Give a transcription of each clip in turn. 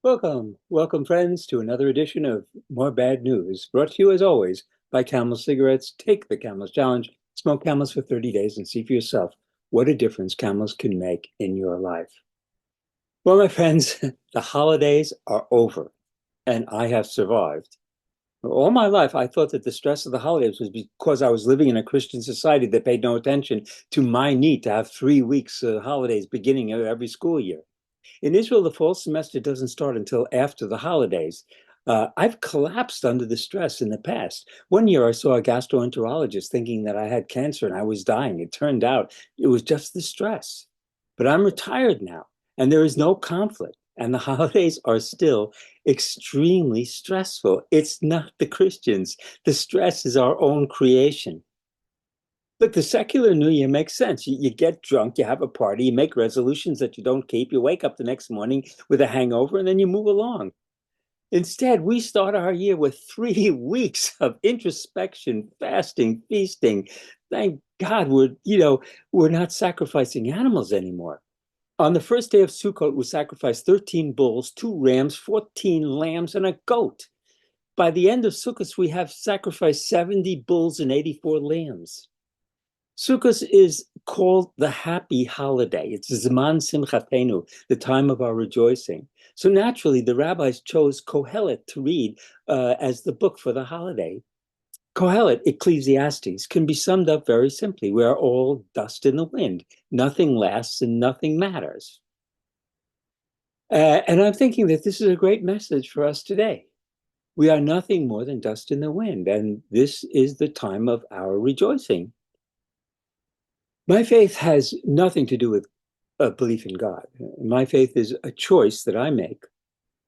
Welcome, friends, to another edition of More Bad News, brought to you as always by Camel Cigarettes. Take the Camels Challenge, smoke Camels for 30 days, and see for yourself what a difference Camels can make in your life. Well, my friends, the holidays are over, and I have survived. All my life, I thought that the stress of the holidays was because I was living in a Christian society that paid no attention to my need to have 3 weeks of holidays beginning of every school year. In Israel, the fall semester doesn't start until after the holidays. I've collapsed under the stress in the past. One year, I saw a gastroenterologist thinking that I had cancer and I was dying. It turned out it was just the stress. But I'm retired now, and there is no conflict. And the holidays are still extremely stressful. It's not the Christians. The stress is our own creation. Look, the secular New Year makes sense. You get drunk, you have a party, you make resolutions that you don't keep, you wake up the next morning with a hangover, and then you move along. Instead, we start our year with 3 weeks of introspection, fasting, feasting. Thank God we're not sacrificing animals anymore. On the first day of Sukkot, we sacrificed 13 bulls, 2 rams, 14 lambs, and a goat. By the end of Sukkot, we have sacrificed 70 bulls and 84 lambs. Sukkot is called the happy holiday. It's Zman Simchatenu, the time of our rejoicing. So naturally, the rabbis chose Kohelet to read as the book for the holiday. Kohelet, Ecclesiastes, can be summed up very simply. We are all dust in the wind. Nothing lasts and nothing matters. And I'm thinking that this is a great message for us today. We are nothing more than dust in the wind, and this is the time of our rejoicing. My faith has nothing to do with a belief in God. My faith is a choice that I make,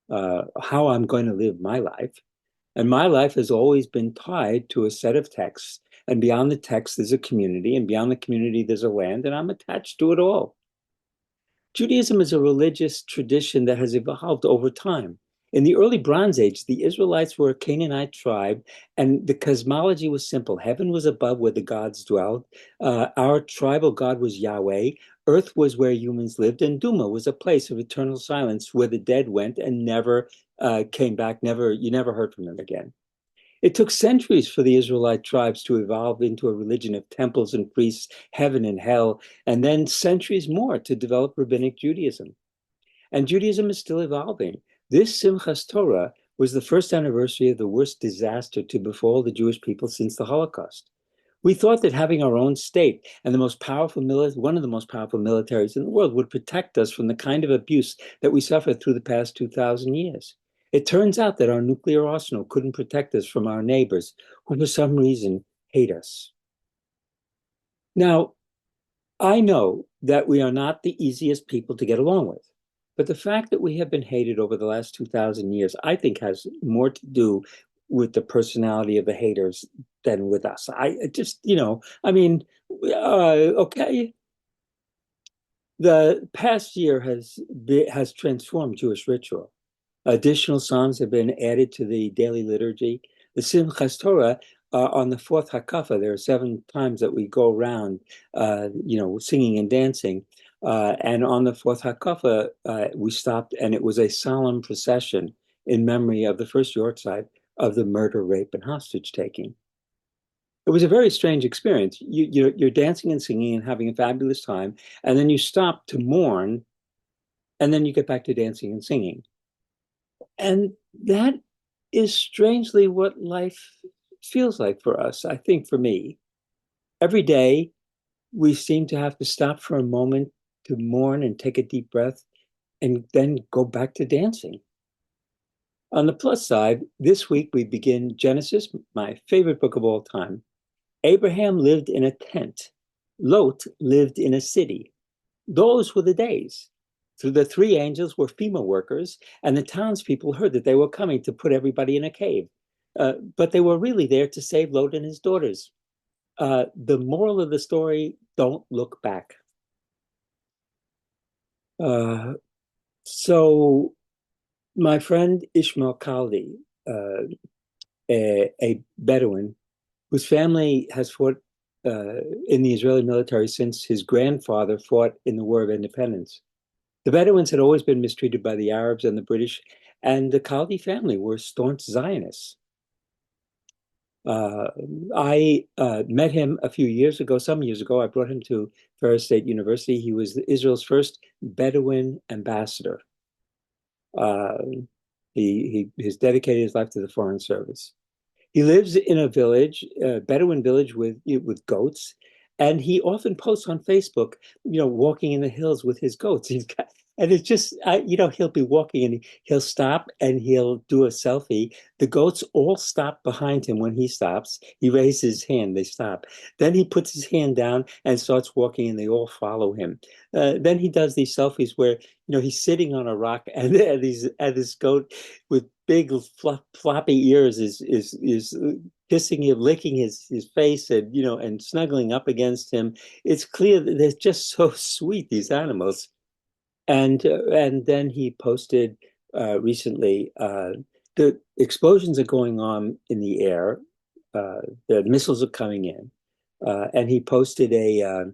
how I'm going to live my life. And my life has always been tied to a set of texts. And beyond the text, there's a community. And beyond the community, there's a land. And I'm attached to it all. Judaism is a religious tradition that has evolved over time. In the early Bronze Age, the Israelites were a Canaanite tribe, and the cosmology was simple. Heaven was above where the gods dwelled. Our tribal god was Yahweh. Earth was where humans lived, and Duma was a place of eternal silence where the dead went and never came back. You never heard from them again. It took centuries for the Israelite tribes to evolve into a religion of temples and priests, heaven and hell, and then centuries more to develop rabbinic Judaism. And Judaism is still evolving. This Simchas Torah was the first anniversary of the worst disaster to befall the Jewish people since the Holocaust. We thought that having our own state and one of the most powerful militaries in the world would protect us from the kind of abuse that we suffered through the past 2,000 years. It turns out that our nuclear arsenal couldn't protect us from our neighbors, who for some reason hate us. Now, I know that we are not the easiest people to get along with. But the fact that we have been hated over the last 2,000 years, I think has more to do with the personality of the haters than with us. Okay. The past year has transformed Jewish ritual. Additional songs have been added to the daily liturgy. The Simchas Torah, on the fourth Hakafa, there are 7 times that we go around, singing and dancing. And on the fourth Hakafa, we stopped, and it was a solemn procession in memory of the first Yortzeit of the murder, rape, and hostage taking. It was a very strange experience. You're dancing and singing and having a fabulous time, and then you stop to mourn, and then you get back to dancing and singing. And that is strangely what life feels like for us, I think for me. Every day, we seem to have to stop for a moment to mourn and take a deep breath and then go back to dancing. On the plus side, this week we begin Genesis, my favorite book of all time. Abraham lived in a tent. Lot lived in a city. Those were the days. So the 3 angels were FEMA workers, and the townspeople heard that they were coming to put everybody in a cave. But they were really there to save Lot and his daughters. The moral of the story, don't look back. So my friend Ishmael Kaldi, a Bedouin whose family has fought in the Israeli military since his grandfather fought in the War of Independence. The Bedouins had always been mistreated by the Arabs and the British, And the Kaldi family were staunch Zionists. Uh, I met him a few years ago, some years ago. I brought him to Ferris State University. He was Israel's first Bedouin ambassador. Uh, he has dedicated his life to the Foreign Service. He lives in a village, a Bedouin village with goats, and he often posts on Facebook, walking in the hills with his goats. And it's just, he'll be walking and he'll stop and he'll do a selfie. The goats all stop behind him when he stops. He raises his hand, they stop. Then he puts his hand down and starts walking, and they all follow him. Then he does these selfies where, he's sitting on a rock, and this goat with big floppy ears is kissing him, licking his face, and snuggling up against him. It's clear that they're just so sweet, these animals. And then he posted recently, the explosions are going on in the air. The missiles are coming in, and he posted he has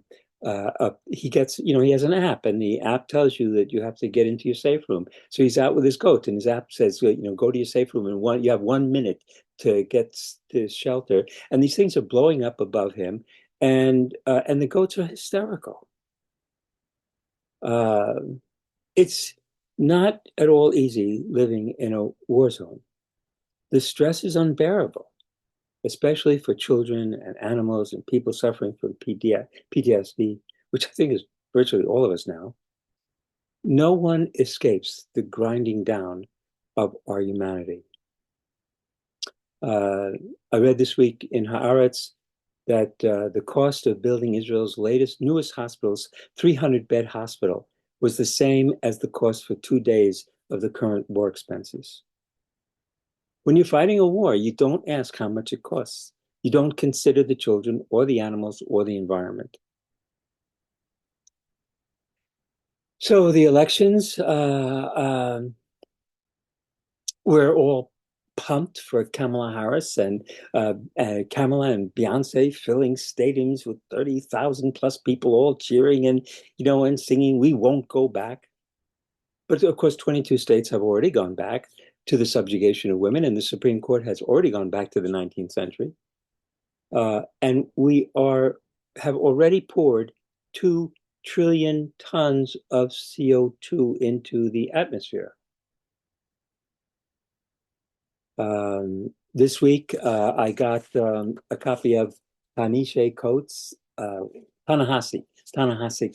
an app, and the app tells you that you have to get into your safe room. So he's out with his goat, and his app says, go to your safe room, and you have 1 minute to get to shelter. And these things are blowing up above him, and the goats are hysterical. Uh, it's not at all easy living in a war zone. The stress is unbearable, especially for children and animals and people suffering from PTSD, which I think is virtually all of us now. No one escapes the grinding down of our humanity. I read this week in Haaretz that the cost of building Israel's newest hospitals, 300-bed hospital, was the same as the cost for 2 days of the current war expenses. When you're fighting a war, you don't ask how much it costs. You don't consider the children or the animals or the environment. So the elections, we're all pumped for Kamala Harris, and Kamala and Beyonce filling stadiums with 30,000 plus people all cheering and singing, "We won't go back." But of course, 22 states have already gone back to the subjugation of women, and the Supreme Court has already gone back to the 19th century. And we have already poured 2 trillion tons of CO2 into the atmosphere. This week, I got a copy of Ta-Nehisi Coates, Ta-Nehisi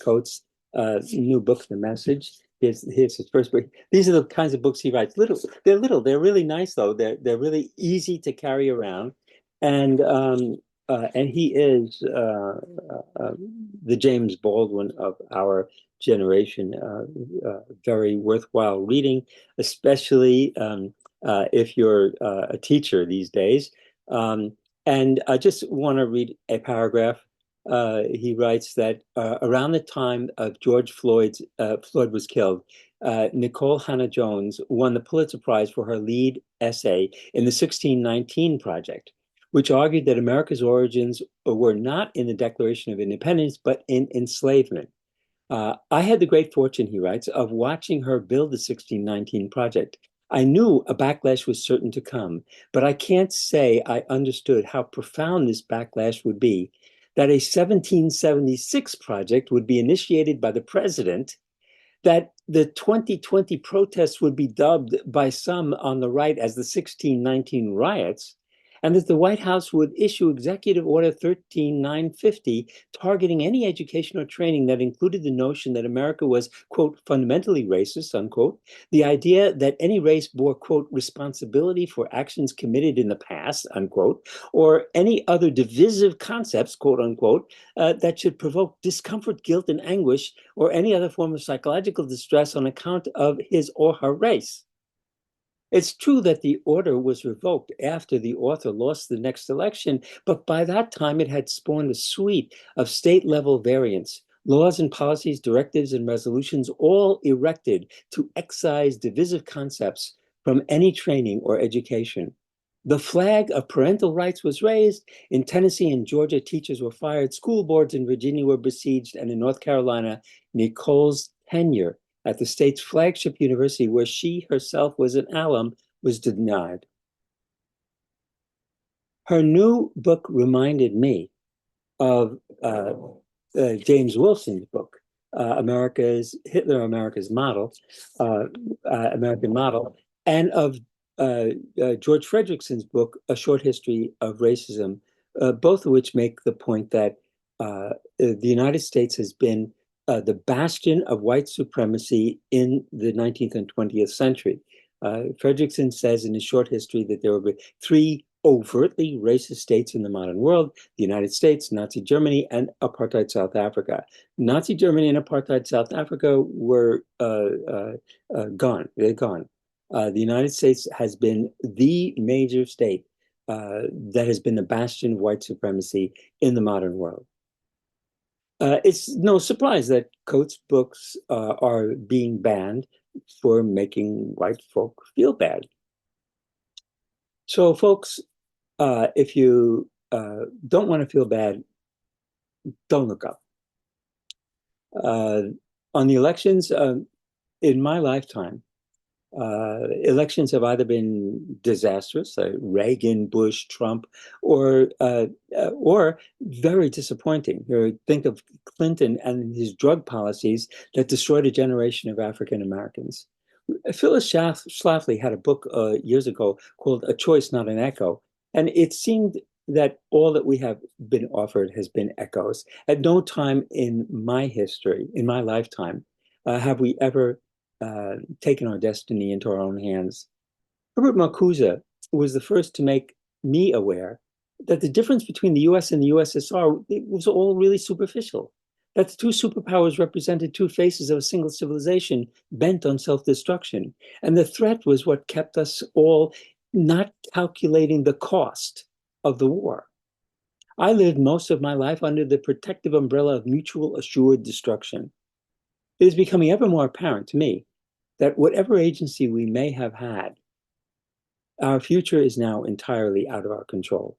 Coates' new book, The Message. Here's his first book. These are the kinds of books he writes. They're really nice though. They're really easy to carry around, and he is the James Baldwin of our generation. Very worthwhile reading, especially if you're a teacher these days. And I just want to read a paragraph. He writes that around the time of George Floyd was killed, Nicole Hannah-Jones won the Pulitzer Prize for her lead essay in the 1619 Project, which argued that America's origins were not in the Declaration of Independence, but in enslavement. I had the great fortune, he writes, of watching her build the 1619 Project. I knew a backlash was certain to come, but I can't say I understood how profound this backlash would be. That a 1776 project would be initiated by the president, that the 2020 protests would be dubbed by some on the right as the 1619 riots, and that the White House would issue Executive Order 13950, targeting any education or training that included the notion that America was, quote, fundamentally racist, unquote, the idea that any race bore, quote, responsibility for actions committed in the past, unquote, or any other divisive concepts, quote, unquote, that should provoke discomfort, guilt, and anguish, or any other form of psychological distress on account of his or her race. It's true that the order was revoked after the author lost the next election, but by that time it had spawned a suite of state-level variants, laws and policies, directives and resolutions, all erected to excise divisive concepts from any training or education. The flag of parental rights was raised. In Tennessee and Georgia, teachers were fired. School boards in Virginia were besieged. And in North Carolina, Nicole's tenure at the state's flagship university, where she herself was an alum, was denied. Her new book reminded me of James Wilson's book, America's Model, uh, American Model, and of George Frederickson's book, A Short History of Racism, both of which make the point that the United States has been the bastion of white supremacy in the 19th and 20th century. Frederickson says in his short history that there were three overtly racist states in the modern world: the United States, Nazi Germany, and apartheid South Africa. Nazi Germany and apartheid South Africa were gone. They're gone. The United States has been the major state that has been the bastion of white supremacy in the modern world. It's no surprise that Coates' books are being banned for making white folk feel bad. So, folks, if you don't want to feel bad, don't look up. On the elections, in my lifetime, elections have either been disastrous, Reagan, Bush, Trump, or very disappointing. Think of Clinton and his drug policies that destroyed a generation of African Americans. Phyllis Schlafly had a book years ago called A Choice, Not an Echo. And it seemed that all that we have been offered has been echoes. At no time in my history, in my lifetime, have we ever taken our destiny into our own hands. Herbert Marcuse was the first to make me aware that the difference between the US and the USSR, it was all really superficial. That the two superpowers represented two faces of a single civilization bent on self-destruction. And the threat was what kept us all not calculating the cost of the war. I lived most of my life under the protective umbrella of mutual assured destruction. It is becoming ever more apparent to me that whatever agency we may have had, our future is now entirely out of our control.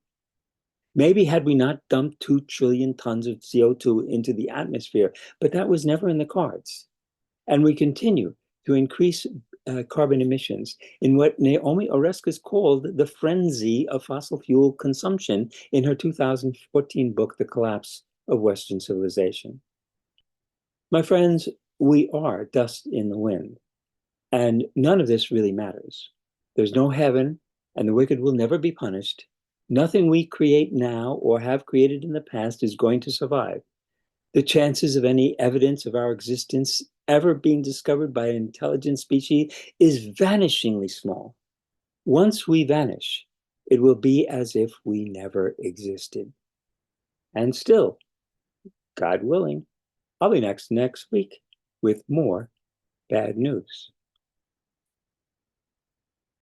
Maybe had we not dumped 2 trillion tons of CO2 into the atmosphere, but that was never in the cards. And we continue to increase carbon emissions in what Naomi Oreskes called the frenzy of fossil fuel consumption in her 2014 book, The Collapse of Western Civilization. My friends, we are dust in the wind, and none of this really matters. There's no heaven, and the wicked will never be punished. Nothing we create now or have created in the past is going to survive. The chances of any evidence of our existence ever being discovered by an intelligent species is vanishingly small. Once we vanish, it will be as if we never existed. And still, God willing, I'll be next week with more bad news.